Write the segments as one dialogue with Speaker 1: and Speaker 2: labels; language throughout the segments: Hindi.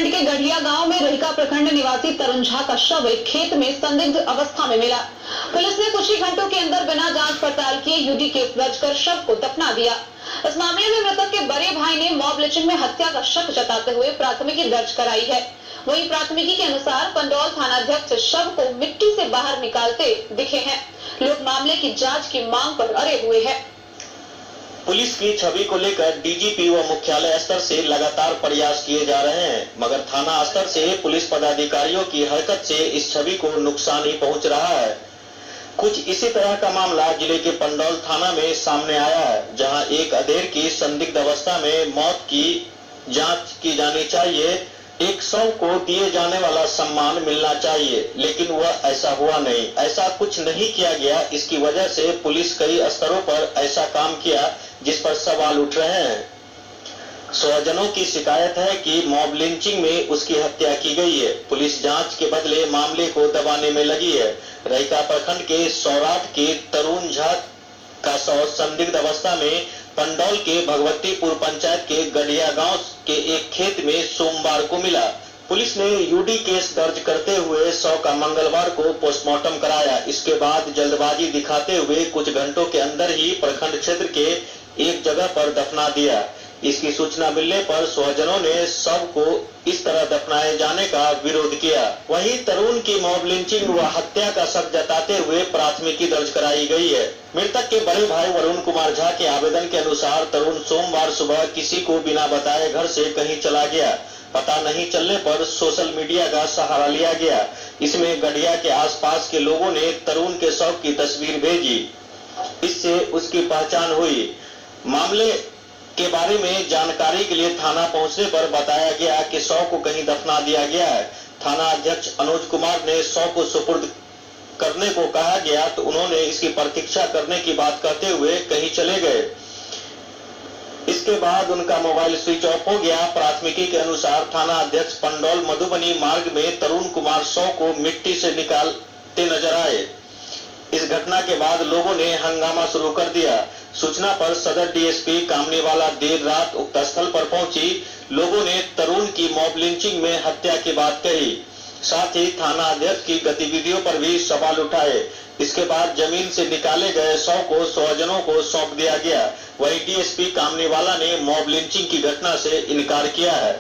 Speaker 1: प्रखंड के गढ़िया गांव में रहिका प्रखंड निवासी तरुण झा का शव एक खेत में संदिग्ध अवस्था में मिला। पुलिस ने कुछ ही घंटों के अंदर बिना जांच पड़ताल किए यूडी केस दर्ज कर शव को दफना दिया। इस मामले में मृतक के बड़े भाई ने मॉब लिंचिंग में हत्या का शक जताते हुए प्राथमिकी दर्ज कराई है। वहीं प्राथमिकी के अनुसार पंडौल थानाध्यक्ष शव को मिट्टी से बाहर निकालते दिखे हैं। लोग मामले की जांच की मांग पर अड़े हुए हैं।
Speaker 2: पुलिस की छवि को लेकर डीजीपी व मुख्यालय स्तर से लगातार प्रयास किए जा रहे हैं, मगर थाना स्तर से पुलिस पदाधिकारियों की हरकत से इस छवि को नुकसान ही पहुंच रहा है। कुछ इसी तरह का मामला जिले के पंडौल थाना में सामने आया है, जहां एक अधेड़ की संदिग्ध अवस्था में मौत की जांच की जानी चाहिए। एक शव को दिए जाने वाला सम्मान मिलना चाहिए, लेकिन वह ऐसा हुआ नहीं। ऐसा कुछ नहीं किया गया। इसकी वजह से पुलिस कई स्तरों पर ऐसा काम किया जिस पर सवाल उठ रहे हैं। स्वजनों की शिकायत है कि मॉब लिंचिंग में उसकी हत्या की गई है। पुलिस जांच के बदले मामले को दबाने में लगी है। रहिका प्रखंड के सौराठ के तरुण झा का शव संदिग्ध अवस्था में पंडौल के भगवतीपुर पंचायत के गढ़िया गांव के एक खेत में सोमवार को मिला। पुलिस ने यूडी केस दर्ज करते हुए शव का मंगलवार को पोस्टमार्टम कराया। इसके बाद जल्दबाजी दिखाते हुए कुछ घंटों के अंदर ही प्रखंड क्षेत्र के एक जगह पर दफना दिया। इसकी सूचना मिलने पर स्वजनों ने शव को इस तरह दफनाए जाने का विरोध किया। वहीं तरुण की मॉब लिंचिंग व हत्या का शक जताते हुए प्राथमिकी दर्ज कराई गई है। मृतक के बड़े भाई वरुण कुमार झा के आवेदन के अनुसार तरुण सोमवार सुबह किसी को बिना बताए घर से कहीं चला गया। पता नहीं चलने पर सोशल मीडिया का सहारा लिया गया। इसमें गढ़िया के आसपास के लोगों ने तरुण के शव की तस्वीर भेजी। इससे उसकी पहचान हुई। मामले के बारे में जानकारी के लिए थाना पहुंचने पर बताया गया कि शव को कहीं दफना दिया गया है। थाना अध्यक्ष अनुज कुमार ने शव को सुपुर्द करने को कहा गया तो उन्होंने इसकी प्रतीक्षा करने की बात कहते हुए कहीं चले गए। इसके बाद उनका मोबाइल स्विच ऑफ हो गया। प्राथमिकी के अनुसार थाना अध्यक्ष पंडौल मधुबनी मार्ग में तरुण कुमार शव को मिट्टी से निकालते नजर आए। इस घटना के बाद लोगों ने हंगामा शुरू कर दिया। सूचना पर सदर डीएसपी कामनीवाला देर रात उक्त स्थल पर पहुंची। लोगों ने तरुण की मॉब लिंचिंग में हत्या की बात कही। साथ ही थाना अध्यक्ष की गतिविधियों पर भी सवाल उठाए। इसके बाद जमीन से निकाले गए शव को स्वजनों को सौंप दिया गया। वहीं डीएसपी कामनीवाला ने मॉब लिंचिंग की घटना से इनकार किया है।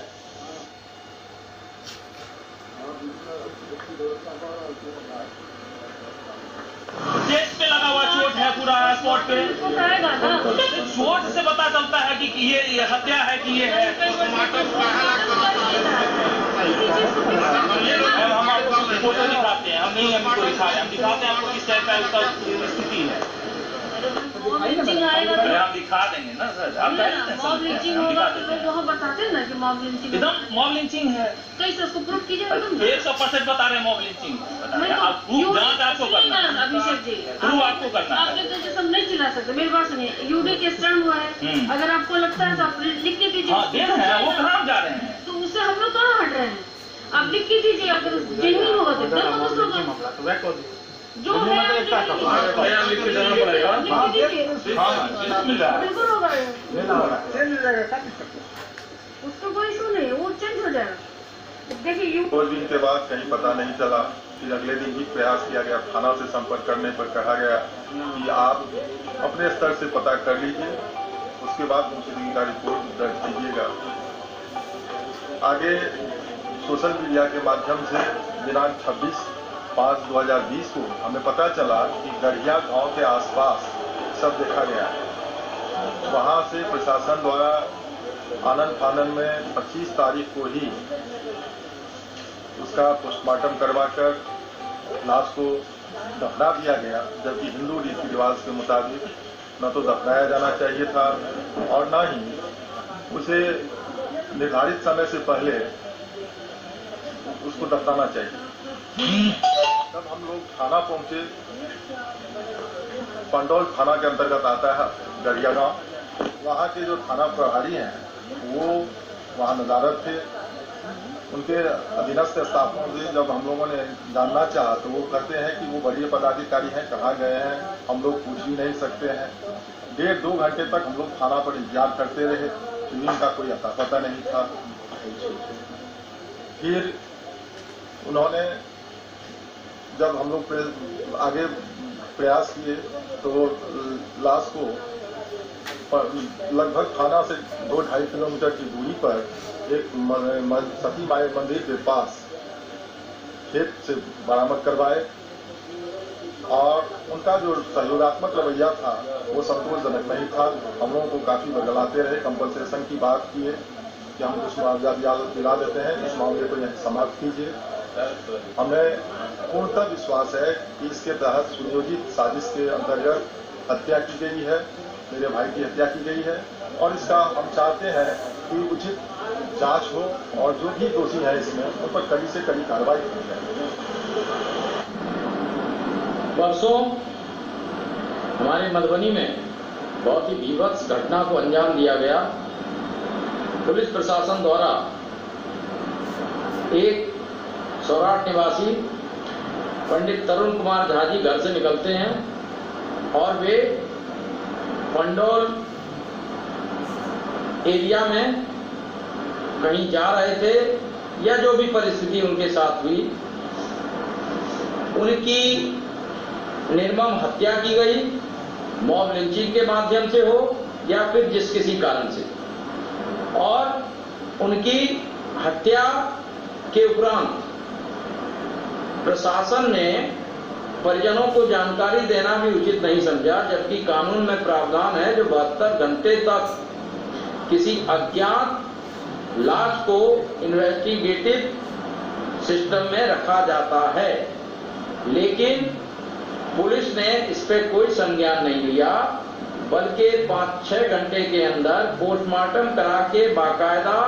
Speaker 3: पूरा स्पॉट पे चोट से पता चलता है कि ये हत्या है कि ये है। हम आपको फोटो दिखाते हैं, हम नहीं हमको दिखा रहे हैं, हम दिखाते हैं आपको किस टाइप का उसका स्थिति है। हम दिखा देंगे ना सर। आप
Speaker 4: मॉब लिंचिंग होगा तो लोग वहाँ बताते हैं ना कि मॉब लिंचिंग
Speaker 3: एकदम मॉब लिंचिंग है।
Speaker 4: कैसे उसको प्रूफ कीजिएगा?
Speaker 3: 100% बता रहे हैं मॉब लिंचिंग। आप प्रूफ जांच आपको करना है।
Speaker 4: अभिषेक जी
Speaker 3: प्रूफ आपको करना है।
Speaker 4: आपके तो जैसे नहीं चिल्ला सकते। मेरी बात सुनिए, यूडी के स्टैंड हुआ है, अगर आपको लगता है तो आप लिख के दीजिए।
Speaker 3: वो कहाँ जा रहे हैं
Speaker 4: तो उससे हम लोग कहाँ हट रहे हैं? आप लिख के दीजिए। अगर जेन्युइन होगा तो जो है
Speaker 3: लिख जाना पड़ेगा।
Speaker 4: बिल्कुल होगा, उसको कोई इशू नहीं, वो चेंज हो जाएगा। देखिए
Speaker 5: 2 दिन के बाद कहीं पता नहीं चला। फिर अगले दिन ही प्रयास किया गया। थाना से संपर्क करने पर कहा गया कि आप अपने स्तर से पता कर लीजिए, उसके बाद मुझे का रिपोर्ट दर्ज कीजिएगा। आगे सोशल मीडिया के माध्यम से दिनांक 26/5/2020 को हमें पता चला कि गढ़िया गांव के आसपास सब देखा गया है। वहां से प्रशासन द्वारा आनन फानन में 25 तारीख को ही उसका पोस्टमार्टम करवाकर लाश को दफना दिया गया, जबकि हिंदू रीति रिवाज के मुताबिक न तो दफनाया जाना चाहिए था और न ही उसे निर्धारित समय से पहले उसको दफनाना चाहिए। तब हम लोग थाना पहुंचे। पंडौल थाना के अंतर्गत आता है गढ़िया गांव। वहाँ के जो थाना प्रभारी हैं वो वहाँ नजारत थे। उनके अधीनस्थ स्टाफों से जब हम लोगों ने जानना चाहा तो वो कहते हैं कि वो बड़े पदाधिकारी हैं, कहाँ गए हैं हम लोग पूछ भी नहीं सकते हैं। 1.5-2 घंटे तक हम लोग थाना पर इंतजार करते रहे, फिर इनका कोई अता पता नहीं था। फिर उन्होंने जब हम लोग आगे प्रयास किए तो लाश को लगभग थाना से 2-2.5 किलोमीटर की दूरी पर एक सती माई मंदिर के पास खेत से बरामद करवाए और उनका जो सहयोगात्मक रवैया था वो संतोषजनक नहीं था। हम लोगों को काफी बदलाते रहे, कंपनसेशन की बात किए कि हम कुछ मुआवजा दिला देते हैं, इस मामले को यहीं समाप्त कीजिए। हमें पूर्णतः विश्वास है कि इसके तहत सुनियोजित साजिश के अंतर्गत हत्या की गई है, मेरे भाई की हत्या की गई है और इसका हम चाहते हैं कि उचित जांच हो और जो भी दोषी है इसमें उन पर कड़ी से कड़ी कार्रवाई की जाए।
Speaker 6: परसों हमारे मधुबनी में बहुत ही भीभत्स घटना को अंजाम दिया गया। पुलिस प्रशासन द्वारा एक सौराठ निवासी पंडित तरुण कुमार झा जी घर से निकलते हैं और वे पंडौल एरिया में कहीं जा रहे थे या जो भी परिस्थिति उनके साथ हुई, उनकी निर्मम हत्या की गई, मॉब लिंचिंग के माध्यम से हो या फिर जिस किसी कारण से, और उनकी हत्या के उपरांत प्रशासन ने परिजनों को जानकारी देना भी उचित नहीं समझा, जबकि कानून में प्रावधान है जो 72 घंटे तक किसी अज्ञात लाश को इन्वेस्टिगेटिव सिस्टम में रखा जाता है। लेकिन पुलिस ने इस पे कोई संज्ञान नहीं लिया, बल्कि 5-6 घंटे के अंदर पोस्टमार्टम करा के बाकायदा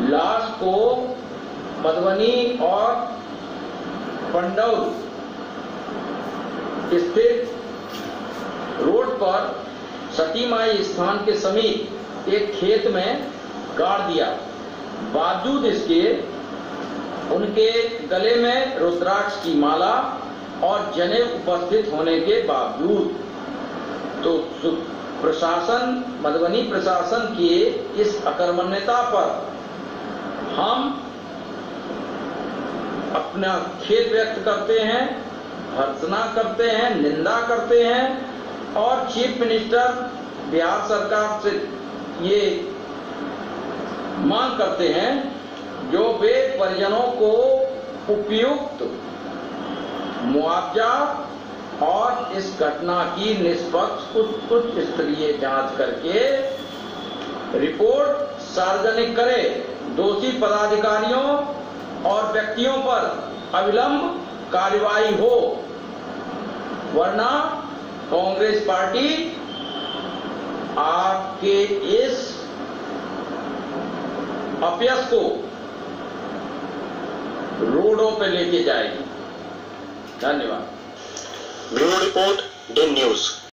Speaker 6: लाश को मधुबनी और पंडौल स्थित रोड पर सती माई स्थान के समीप एक खेत में गाड़ दिया। बावजूद इसके उनके गले में रुद्राक्ष की माला और जनेऊ उपस्थित होने के बावजूद तो प्रशासन, मधुबनी प्रशासन की इस अकर्मण्यता पर हम अपना खेद व्यक्त करते हैं, भर्त्सना करते हैं, निंदा करते हैं और चीफ मिनिस्टर बिहार सरकार से ये मांग करते हैं जो वे परिजनों को उपयुक्त मुआवजा और इस घटना की निष्पक्ष उच्च स्तरीय जांच करके रिपोर्ट सार्वजनिक करे, दोषी पदाधिकारियों और व्यक्तियों पर अविलंब कार्रवाई हो, वरना कांग्रेस पार्टी आपके इस अपयश को रोडों पे लेके जाएगी। धन्यवाद।
Speaker 2: Bureau report, DIN news.